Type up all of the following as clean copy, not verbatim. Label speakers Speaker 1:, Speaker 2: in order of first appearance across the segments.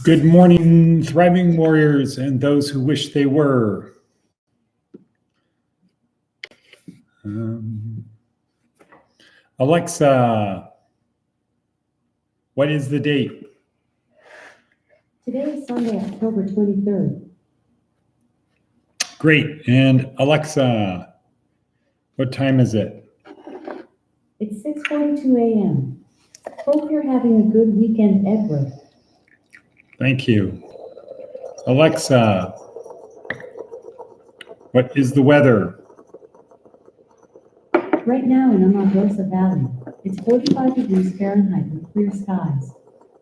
Speaker 1: Good morning, thriving warriors and those who wish they were. Alexa, what is the date?
Speaker 2: Today is Sunday, October 23rd.
Speaker 1: Great. And Alexa, what time is it?
Speaker 2: It's 6:42 a.m. Hope you're having a good weekend, Edward.
Speaker 1: Thank you. Alexa, what is the weather?
Speaker 2: Right now in Amagosa Valley, it's 45 degrees Fahrenheit with clear skies.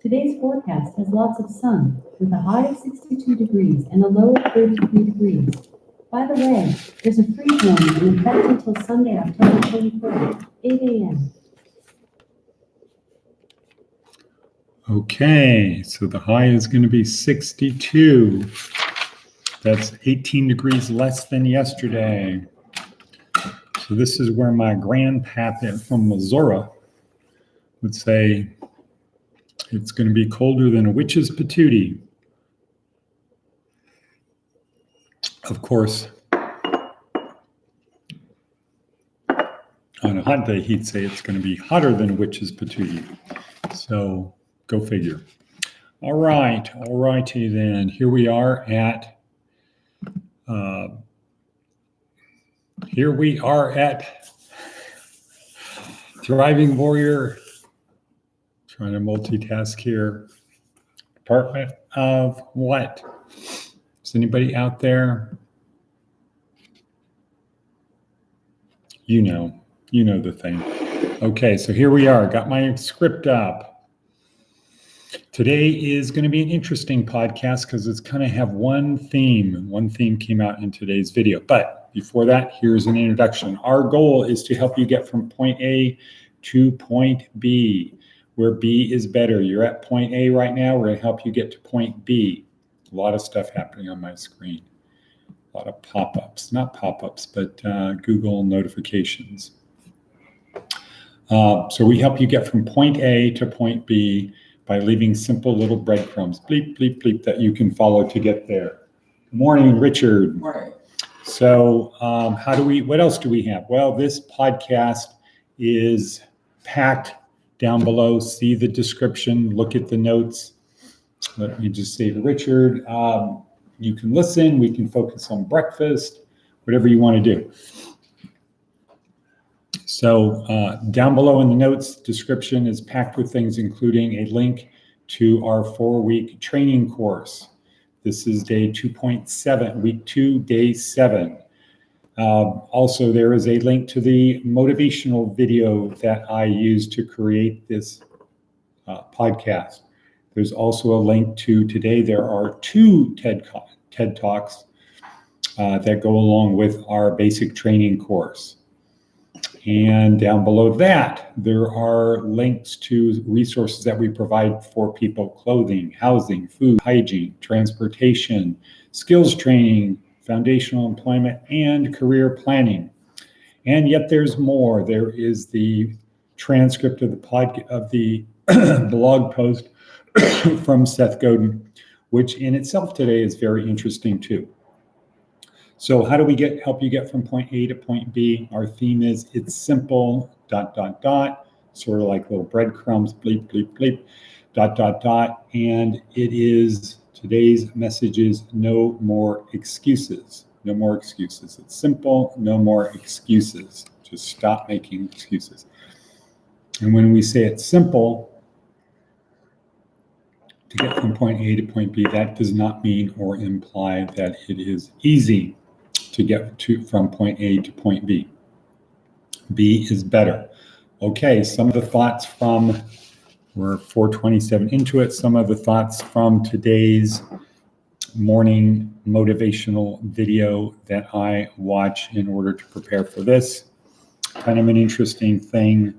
Speaker 2: Today's forecast has lots of sun, with a high of 62 degrees and a low of 33 degrees. By the way, there's a freeze warning in effect until Sunday, October 23rd, 8 a.m.
Speaker 1: Okay, so the high is going to be 62. That's 18 degrees less than yesterday. So this is where my grandpapa from Missouri would say it's going to be colder than a witch's patootie. Of course, on a hot day, he'd say it's going to be hotter than a witch's patootie. So go figure. All righty then. Here we are at Thriving Warrior. Trying to multitask here. Department of what? Is anybody out there? You know the thing. Okay, so here we are. Got my script up. Today is going to be an interesting podcast because it's going to have one theme. One theme came out in today's video. But before that, here's an introduction. Our goal is to help you get from point A to point B, where B is better. You're at point A right now. We're going to help you get to point B. A lot of stuff happening on my screen. A lot of pop-ups. Not pop-ups, but Google notifications. So we help you get from point A to point B by leaving simple little breadcrumbs, bleep, bleep, bleep, that you can follow to get there. Good morning, Richard.
Speaker 3: Morning.
Speaker 1: So what else do we have? Well, this podcast is packed down below. See the description, look at the notes. Let me just say to Richard, you can listen, we can focus on breakfast, whatever you want to do. So down below in the notes, description is packed with things, including a link to our 4-week training course. This is day 2.7, week 2, day 7. Also, there is a link to the motivational video that I used to create this podcast. There's also a link to today. There are 2 TED Talks that go along with our basic training course. And down below that, there are links to resources that we provide for people: clothing, housing, food, hygiene, transportation, skills training, foundational employment, and career planning. And yet there's more. There is the transcript of the blog post from Seth Godin, which in itself today is very interesting too. So how do we help you get from point A to point B? Our theme is it's simple, ... sort of like little breadcrumbs, bleep, bleep, bleep, ... And it is, today's message is no more excuses. No more excuses. It's simple, no more excuses. Just stop making excuses. And when we say it's simple, to get from point A to point B, that does not mean or imply that it is easy to get from point A to point B. B is better. Okay, some of the thoughts from, we're 4:27 into it, some of the thoughts from today's morning motivational video that I watch in order to prepare for this. Kind of an interesting thing.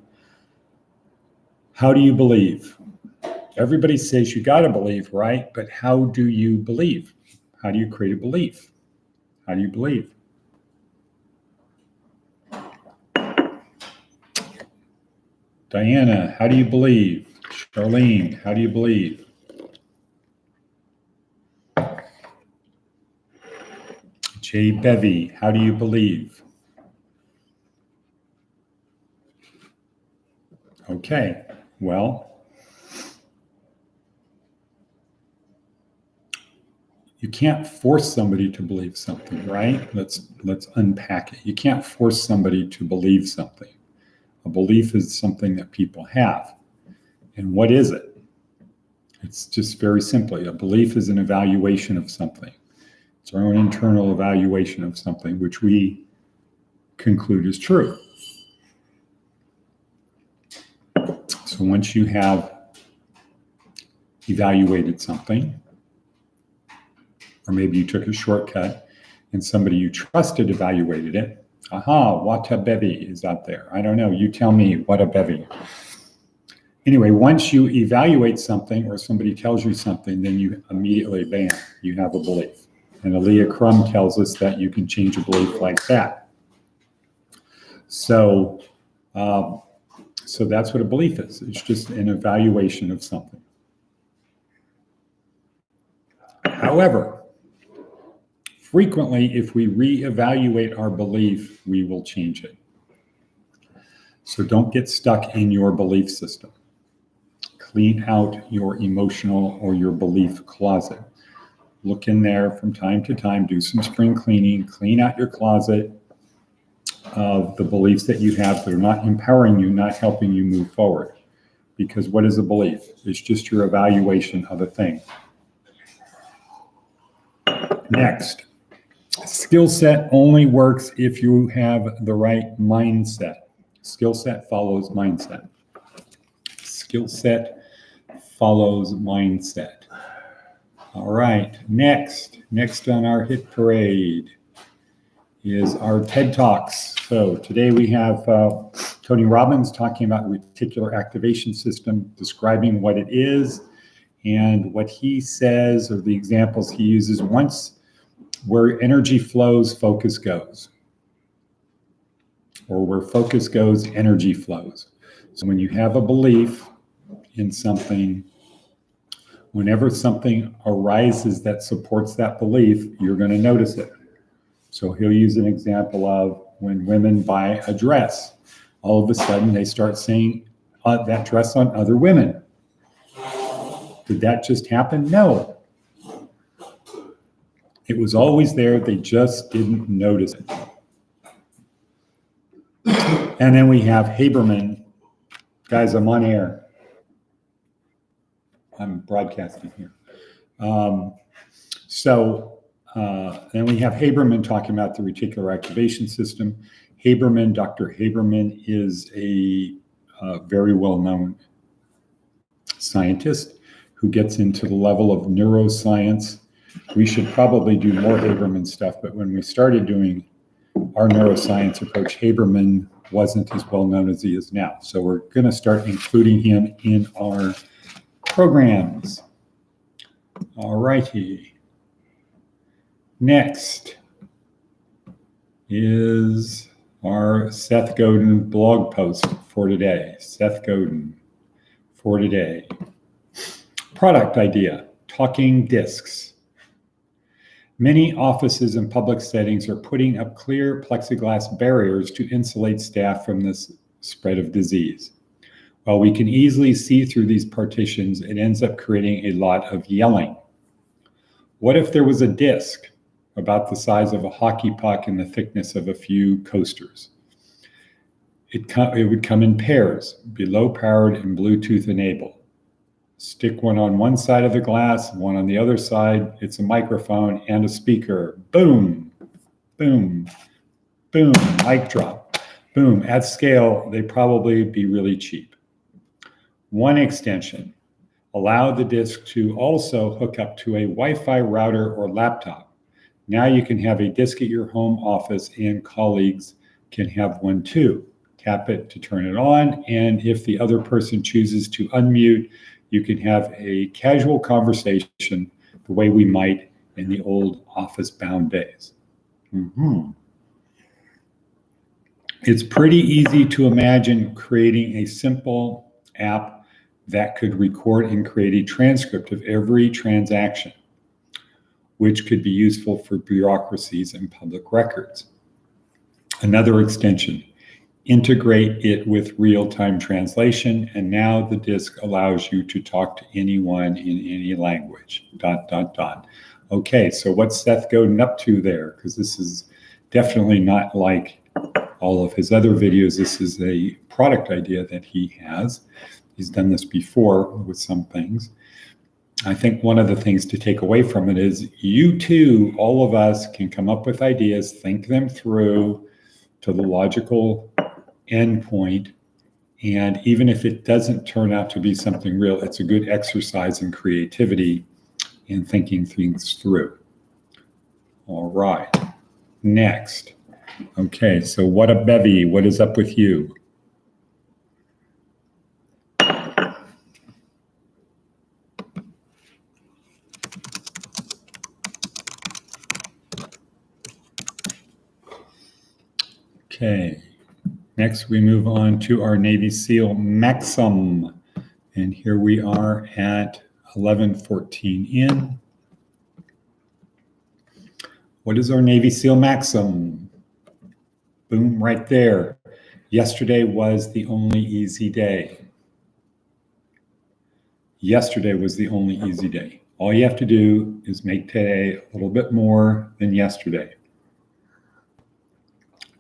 Speaker 1: How do you believe? Everybody says you got to believe, right? But how do you believe? How do you create a belief? How do you believe? Diana, how do you believe? Charlene, how do you believe? J. Bevy, how do you believe? Okay, well, you can't force somebody to believe something, right? Let's unpack it. You can't force somebody to believe something. A belief is something that people have. And what is it? It's just very simply, a belief is an evaluation of something. It's our own internal evaluation of something, which we conclude is true. So once you have evaluated something, or maybe you took a shortcut and somebody you trusted evaluated it, aha, what a bevy is out there. I don't know, you tell me what a bevy. Anyway, once you evaluate something or somebody tells you something, then you immediately, bam, you have a belief. And Aaliyah Crum tells us that you can change a belief like that. So that's what a belief is. It's just an evaluation of something. However, frequently, if we reevaluate our belief, we will change it. So don't get stuck in your belief system. Clean out your emotional or your belief closet. Look in there from time to time, do some spring cleaning, clean out your closet of the beliefs that you have that are not empowering you, not helping you move forward. Because what is a belief? It's just your evaluation of a thing. Next, skill set only works if you have the right mindset. Skill set follows mindset. Skill set follows mindset. All right, next on our hit parade is our TED Talks. So today we have Tony Robbins talking about the reticular activation system, describing what it is and what he says, or the examples he uses. Once where energy flows, focus goes. Or where focus goes, energy flows. So when you have a belief in something, whenever something arises that supports that belief, you're going to notice it. So he'll use an example of when women buy a dress, all of a sudden they start seeing that dress on other women. Did that just happen? No. It was always there, they just didn't notice it. And then we have Haberman. Guys, I'm on air. I'm broadcasting here. Then we have Haberman talking about the reticular activation system. Dr. Haberman is a very well-known scientist who gets into the level of neuroscience. We should probably do more Haberman stuff, but when we started doing our neuroscience approach, Haberman wasn't as well known as he is now. So we're going to start including him in our programs. All righty. Next is our Seth Godin blog post for today. Seth Godin for today. Product idea, talking discs. Many offices and public settings are putting up clear plexiglass barriers to insulate staff from this spread of disease. While we can easily see through these partitions, it ends up creating a lot of yelling. What if there was a disc about the size of a hockey puck and the thickness of a few coasters? It would come in pairs, be low powered and Bluetooth enabled. Stick one on one side of the glass, one on the other side. It's a microphone and a speaker. Boom, boom, boom, mic drop. Boom, at scale, they'd probably be really cheap. One extension, allow the disk to also hook up to a Wi-Fi router or laptop. Now you can have a disk at your home office and colleagues can have one too. Tap it to turn it on, and if the other person chooses to unmute, you can have a casual conversation the way we might in the old office-bound days. It's pretty easy to imagine creating a simple app that could record and create a transcript of every transaction. which could be useful for bureaucracies and public records. Another extension, integrate it with real-time translation, and now the disk allows you to talk to anyone in any language, ... Okay, so what's Seth Godin up to there? Because this is definitely not like all of his other videos. This is a product idea that he has. He's done this before with some things. I think one of the things to take away from it is you too, all of us, can come up with ideas, think them through to the logical endpoint. And even if it doesn't turn out to be something real, it's a good exercise in creativity in thinking things through. All right, next. Okay, so what a bevy, what is up with you? Okay, next we move on to our Navy SEAL Maxim. And here we are at 11:14 in. What is our Navy SEAL Maxim? Boom, right there. Yesterday was the only easy day. Yesterday was the only easy day. All you have to do is make today a little bit more than yesterday.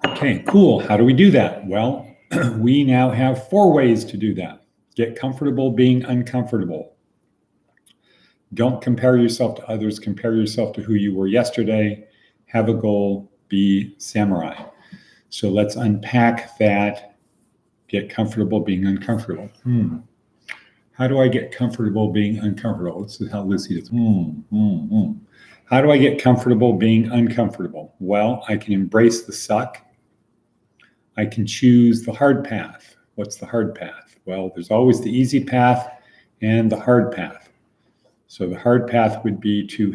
Speaker 1: Okay, cool. How do we do that? Well, we now have 4 ways to do that. Get comfortable being uncomfortable. Don't compare yourself to others. Compare yourself to who you were yesterday. Have a goal. Be samurai. So let's unpack that. Get comfortable being uncomfortable. How do I get comfortable being uncomfortable? This is how Lucy does. How do I get comfortable being uncomfortable? Well, I can embrace the suck. I can choose the hard path. What's the hard path? Well, there's always the easy path and the hard path. So the hard path would be to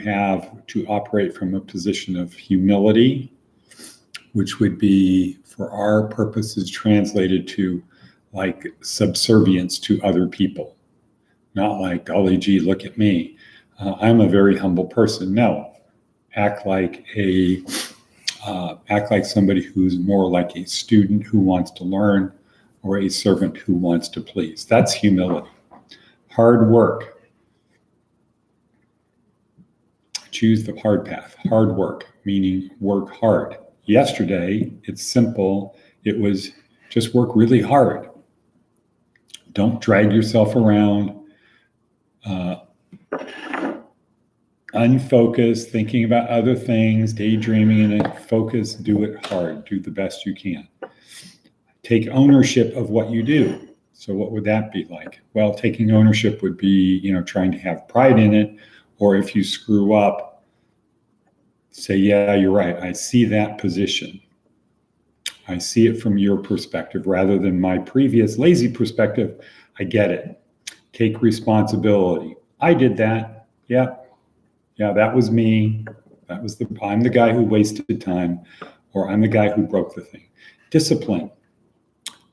Speaker 1: operate from a position of humility, which would be, for our purposes, translated to like subservience to other people. Not like, golly gee, look at me. I'm a very humble person. No, act like somebody who's more like a student who wants to learn, or a servant who wants to please. That's humility. Hard work. Choose the hard path. Hard work, meaning work hard. Yesterday, it's simple. It was just work really hard. Don't drag yourself around. Unfocused, thinking about other things, daydreaming in it. Focus, do it hard. Do the best you can. Take ownership of what you do. So what would that be like? Well, taking ownership would be, trying to have pride in it. Or if you screw up, say, yeah, you're right. I see that position. I see it from your perspective rather than my previous lazy perspective. I get it. Take responsibility. I did that. Yeah, that was me. I'm the guy who wasted time, or I'm the guy who broke the thing. Discipline.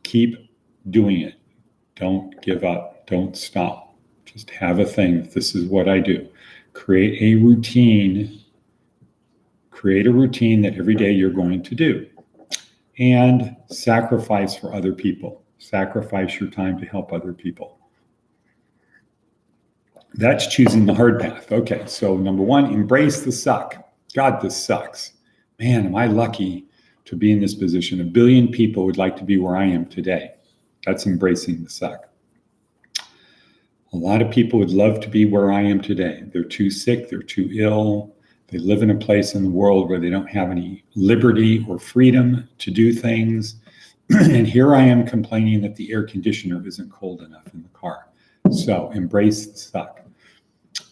Speaker 1: Keep doing it. Don't give up. Don't stop. Just have a thing. This is what I do. Create a routine. Create a routine that every day you're going to do. And sacrifice for other people. Sacrifice your time to help other people. That's choosing the hard path. Okay, so number 1, embrace the suck. God, this sucks. Man, am I lucky to be in this position. 1 billion people would like to be where I am today. That's embracing the suck. A lot of people would love to be where I am today. They're too sick, they're too ill. They live in a place in the world where they don't have any liberty or freedom to do things. And here I am complaining that the air conditioner isn't cold enough in the car. So embrace the suck.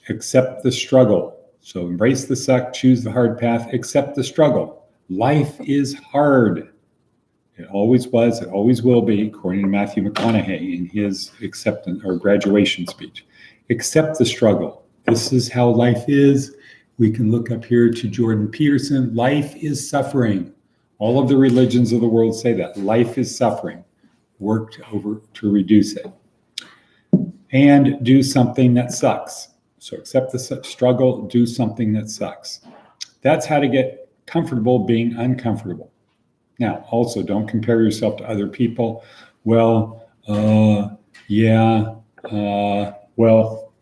Speaker 1: Accept the struggle. So embrace the suck, choose the hard path, accept the struggle. Life is hard. It always was, it always will be, according to Matthew McConaughey in his acceptance or graduation speech. Accept the struggle. This is how life is. We can look up here to Jordan Peterson. Life is suffering. All of the religions of the world say that. Life is suffering. Work to reduce it. And do something that sucks. So accept the struggle, do something that sucks. That's how to get comfortable being uncomfortable. Now, also, don't compare yourself to other people. Well, well,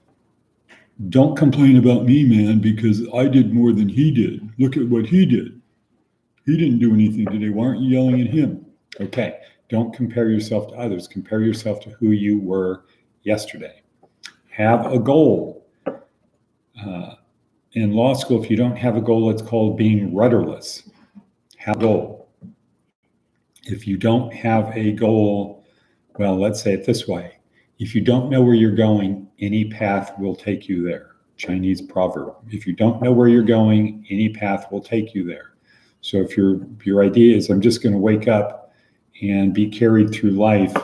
Speaker 1: don't complain about me, man, because I did more than he did. Look at what he did. He didn't do anything today. Why aren't you yelling at him? Okay, don't compare yourself to others. Compare yourself to who you were yesterday. Have a goal. In law school, if you don't have a goal, it's called being rudderless. Have a goal. If you don't have a goal, well, let's say it this way. If you don't know where you're going, any path will take you there. Chinese proverb. If you don't know where you're going, any path will take you there. So if your idea is I'm just going to wake up and be carried through life,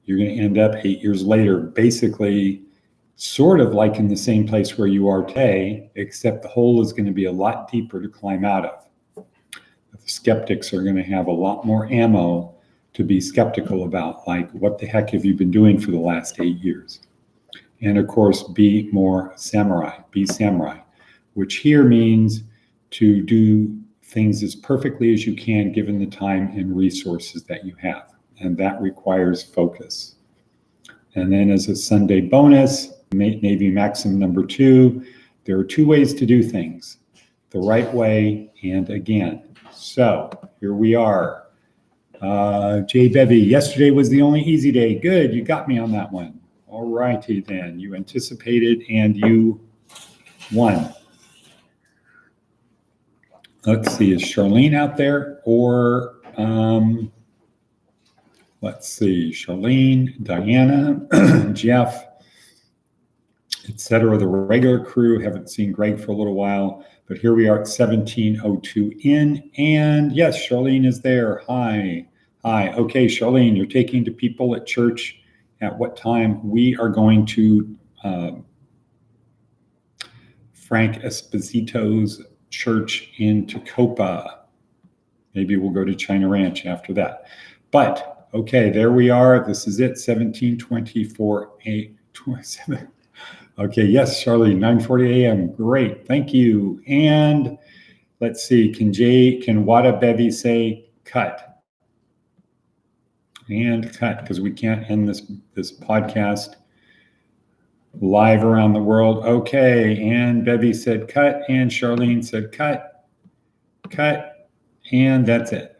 Speaker 1: you're going to end up 8 years later, basically sort of like in the same place where you are today, except the hole is going to be a lot deeper to climb out of. The skeptics are going to have a lot more ammo to be skeptical about, like, what the heck have you been doing for the last 8 years? And of course, be more samurai, which here means to do things as perfectly as you can given the time and resources that you have. And that requires focus. And then as a Sunday bonus, Navy maxim number 2, there are 2 ways to do things, the right way and again. So here we are. Jay Bevy, yesterday was the only easy day. Good, you got me on that one. All righty then, you anticipated and you won. Let's see, is Charlene out there? Or let's see, Charlene, Diana, Jeff, etc. The regular crew. Haven't seen Greg for a little while, but here we are at 17:02 in, and yes, Charlene is there. Hi. Okay, Charlene, you're taking to people at church at what time? We are going to Frank Esposito's church in Tacoma. Maybe we'll go to China Ranch after that. But okay, there we are. This is it, 17:24, 8:27. Okay, yes, Charlene, 9:40 a.m. Great, thank you. And let's see, can Wada Bevy say cut? And cut, because we can't end this podcast live around the world. Okay, and Bevy said cut, and Charlene said cut, and that's it.